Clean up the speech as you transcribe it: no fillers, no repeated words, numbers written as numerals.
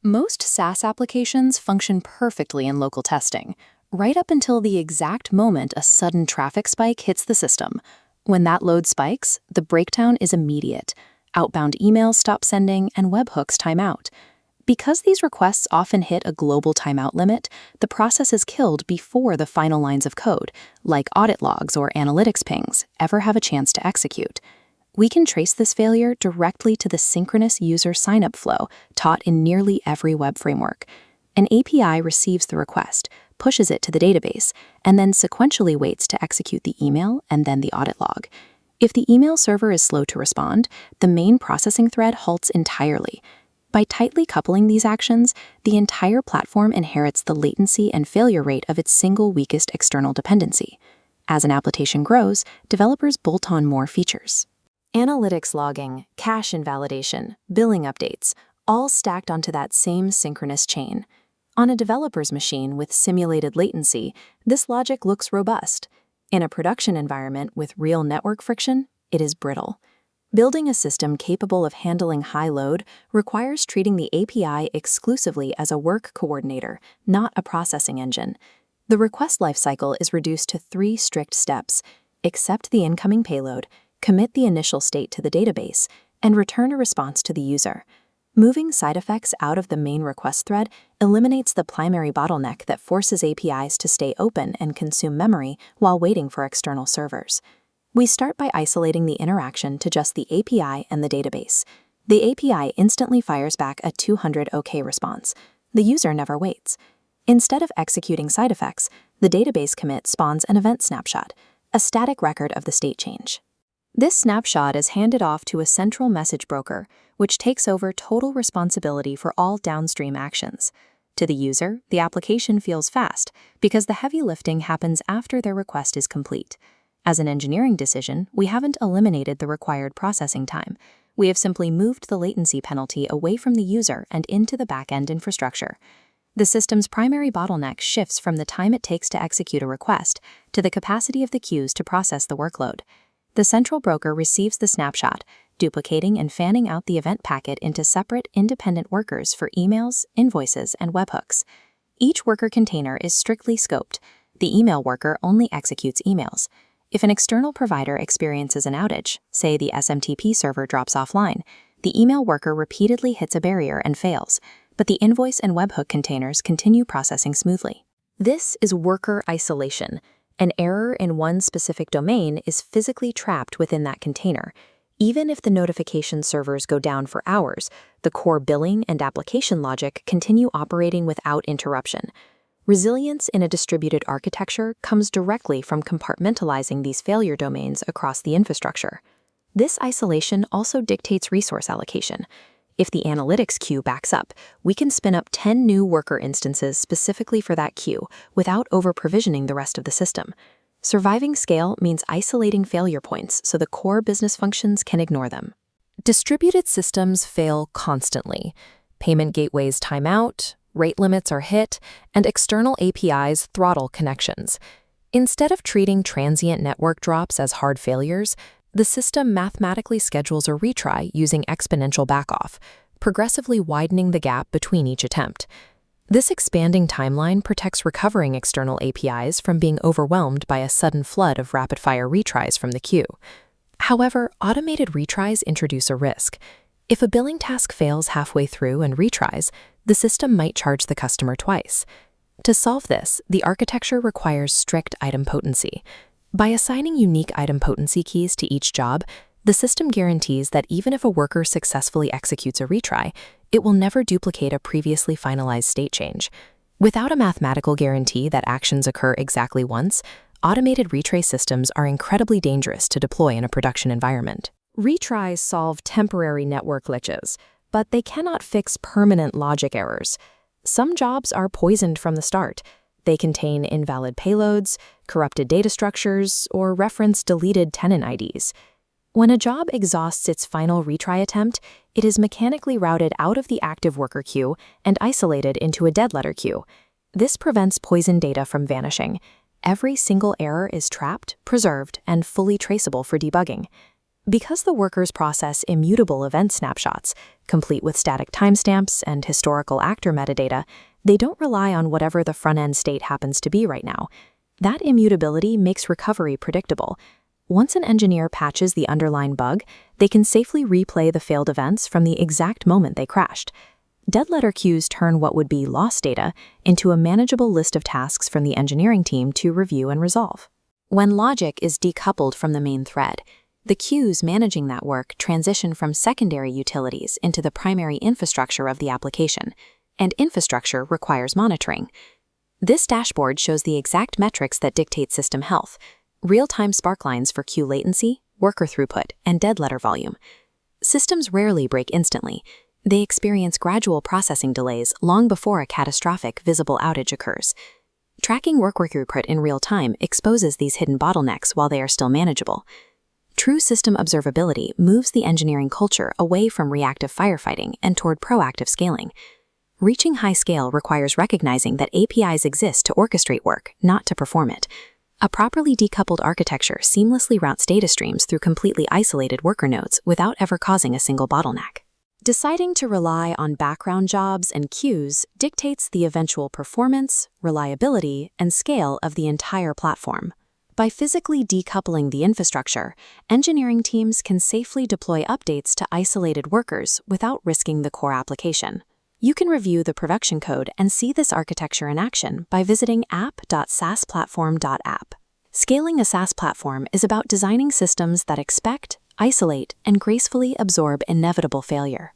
Most SaaS applications function perfectly in local testing, right up until the exact moment a sudden traffic spike hits the system. When that load spikes, the breakdown is immediate. Outbound emails stop sending and webhooks time out. Because these requests often hit a global timeout limit, the process is killed before the final lines of code, like audit logs or analytics pings, ever have a chance to execute. We can trace this failure directly to the synchronous user sign-up flow taught in nearly every web framework. An API receives the request, pushes it to the database, and then sequentially waits to execute the email and then the audit log. If the email server is slow to respond, the main processing thread halts entirely. By tightly coupling these actions, the entire platform inherits the latency and failure rate of its single weakest external dependency. As an application grows, developers bolt on more features. Analytics logging, cache invalidation, billing updates, all stacked onto that same synchronous chain. On a developer's machine with simulated latency, this logic looks robust. In a production environment with real network friction, it is brittle. Building a system capable of handling high load requires treating the API exclusively as a work coordinator, not a processing engine. The request lifecycle is reduced to 3 strict steps: accept the incoming payload, commit the initial state to the database, and return a response to the user. Moving side effects out of the main request thread eliminates the primary bottleneck that forces APIs to stay open and consume memory while waiting for external servers. We start by isolating the interaction to just the API and the database. The API instantly fires back a 200 OK response. The user never waits. Instead of executing side effects, the database commit spawns an event snapshot, a static record of the state change. This snapshot is handed off to a central message broker, which takes over total responsibility for all downstream actions. To the user, the application feels fast because the heavy lifting happens after their request is complete. As an engineering decision, we haven't eliminated the required processing time. We have simply moved the latency penalty away from the user and into the backend infrastructure. The system's primary bottleneck shifts from the time it takes to execute a request to the capacity of the queues to process the workload. The central broker receives the snapshot, duplicating and fanning out the event packet into separate, independent workers for emails, invoices, and webhooks. Each worker container is strictly scoped. The email worker only executes emails. If an external provider experiences an outage, say the SMTP server drops offline, the email worker repeatedly hits a barrier and fails, but the invoice and webhook containers continue processing smoothly. This is worker isolation. An error in one specific domain is physically trapped within that container. Even if the notification servers go down for hours, the core billing and application logic continue operating without interruption. Resilience in a distributed architecture comes directly from compartmentalizing these failure domains across the infrastructure. This isolation also dictates resource allocation. If the analytics queue backs up, we can spin up 10 new worker instances specifically for that queue without over-provisioning the rest of the system. Surviving scale means isolating failure points so the core business functions can ignore them. Distributed systems fail constantly. Payment gateways time out, rate limits are hit, and external APIs throttle connections. Instead of treating transient network drops as hard failures, the system mathematically schedules a retry using Exponential Backoff, progressively widening the gap between each attempt. This expanding timeline protects recovering external APIs from being overwhelmed by a sudden flood of rapid-fire retries from the queue. However, automated retries introduce a risk. If a billing task fails halfway through and retries, the system might charge the customer twice. To solve this, the architecture requires strict idempotency. By assigning unique idempotency keys to each job, the system guarantees that even if a worker successfully executes a retry, it will never duplicate a previously finalized state change. Without a mathematical guarantee that actions occur exactly once, automated retry systems are incredibly dangerous to deploy in a production environment. Retries solve temporary network glitches, but they cannot fix permanent logic errors. Some jobs are poisoned from the start. They contain invalid payloads, corrupted data structures, or reference deleted tenant IDs. When a job exhausts its final retry attempt, it is mechanically routed out of the active worker queue and isolated into a dead letter queue. This prevents poison data from vanishing. Every single error is trapped, preserved, and fully traceable for debugging. Because the workers process immutable event snapshots, complete with static timestamps and historical actor metadata, they don't rely on whatever the front-end state happens to be right now. That immutability makes recovery predictable. Once an engineer patches the underlying bug, they can safely replay the failed events from the exact moment they crashed. Dead letter queues turn what would be lost data into a manageable list of tasks from the engineering team to review and resolve. When logic is decoupled from the main thread, the queues managing that work transition from secondary utilities into the primary infrastructure of the application, and infrastructure requires monitoring. This dashboard shows the exact metrics that dictate system health: real-time sparklines for queue latency, worker throughput, and dead letter volume. Systems rarely break instantly. They experience gradual processing delays long before a catastrophic visible outage occurs. Tracking worker throughput in real time exposes these hidden bottlenecks while they are still manageable. True system observability moves the engineering culture away from reactive firefighting and toward proactive scaling. Reaching high scale requires recognizing that APIs exist to orchestrate work, not to perform it. A properly decoupled architecture seamlessly routes data streams through completely isolated worker nodes without ever causing a single bottleneck. Deciding to rely on background jobs and queues dictates the eventual performance, reliability, and scale of the entire platform. By physically decoupling the infrastructure, engineering teams can safely deploy updates to isolated workers without risking the core application. You can review the production code and see this architecture in action by visiting app.saasplatform.app. Scaling a SaaS platform is about designing systems that expect, isolate, and gracefully absorb inevitable failure.